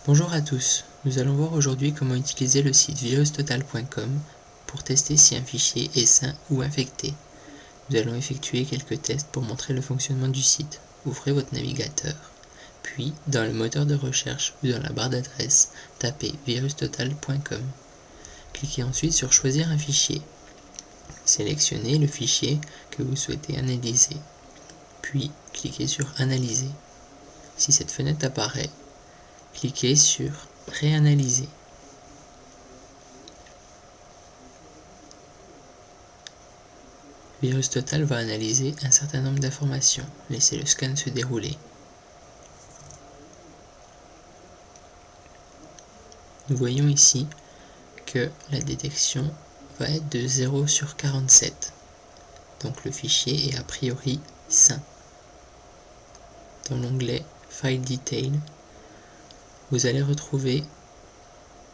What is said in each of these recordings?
Bonjour à tous, nous allons voir aujourd'hui comment utiliser le site virustotal.com pour tester si un fichier est sain ou infecté. Nous allons effectuer quelques tests pour montrer le fonctionnement du site. Ouvrez votre navigateur, puis dans le moteur de recherche ou dans la barre d'adresse, tapez virustotal.com. Cliquez ensuite sur choisir un fichier. Sélectionnez le fichier que vous souhaitez analyser, puis cliquez sur analyser. Si cette fenêtre apparaît, cliquez sur réanalyser. VirusTotal va analyser un certain nombre d'informations. Laissez le scan se dérouler. Nous voyons ici que la détection va être de 0 sur 47. Donc le fichier est a priori sain. Dans l'onglet File Detail, vous allez retrouver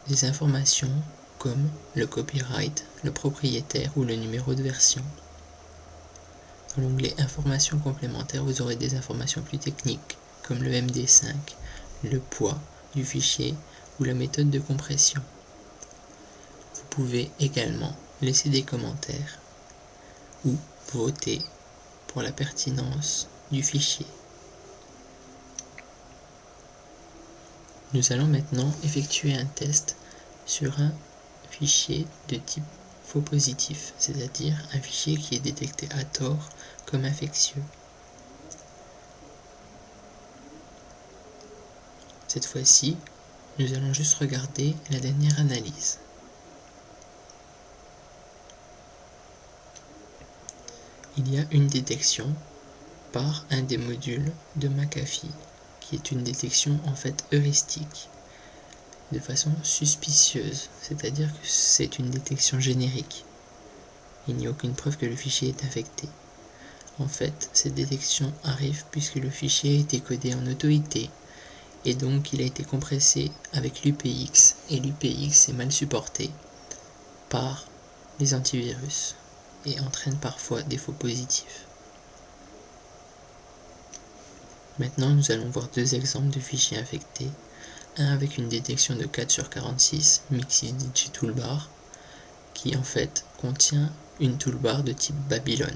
des informations comme le copyright, le propriétaire ou le numéro de version. Dans l'onglet Informations complémentaires, vous aurez des informations plus techniques comme le MD5, le poids du fichier ou la méthode de compression. Vous pouvez également laisser des commentaires ou voter pour la pertinence du fichier. Nous allons maintenant effectuer un test sur un fichier de type faux positif, c'est-à-dire un fichier qui est détecté à tort comme infectieux. Cette fois-ci, nous allons juste regarder la dernière analyse. Il y a une détection par un des modules de McAfee, qui est une détection en fait heuristique, de façon suspicieuse, c'est-à-dire que c'est une détection générique. Il n'y a aucune preuve que le fichier est infecté. En fait, cette détection arrive puisque le fichier a été codé en auto-IT, et donc il a été compressé avec l'UPX, et l'UPX est mal supporté par les antivirus, et entraîne parfois des faux positifs. Maintenant, nous allons voir deux exemples de fichiers infectés. Un avec une détection de 4 sur 46, Mixed Toolbar, qui en fait contient une toolbar de type Babylon.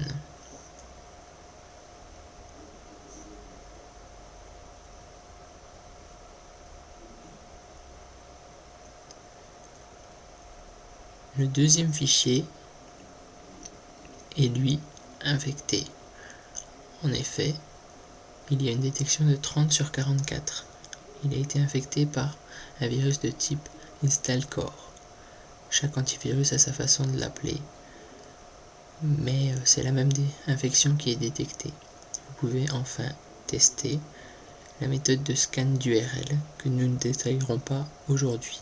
Le deuxième fichier est lui infecté. En effet, il y a une détection de 30 sur 44. Il a été infecté par un virus de type InstallCore. Chaque antivirus a sa façon de l'appeler, mais c'est la même infection qui est détectée. Vous pouvez enfin tester la méthode de scan d'URL que nous ne détaillerons pas aujourd'hui.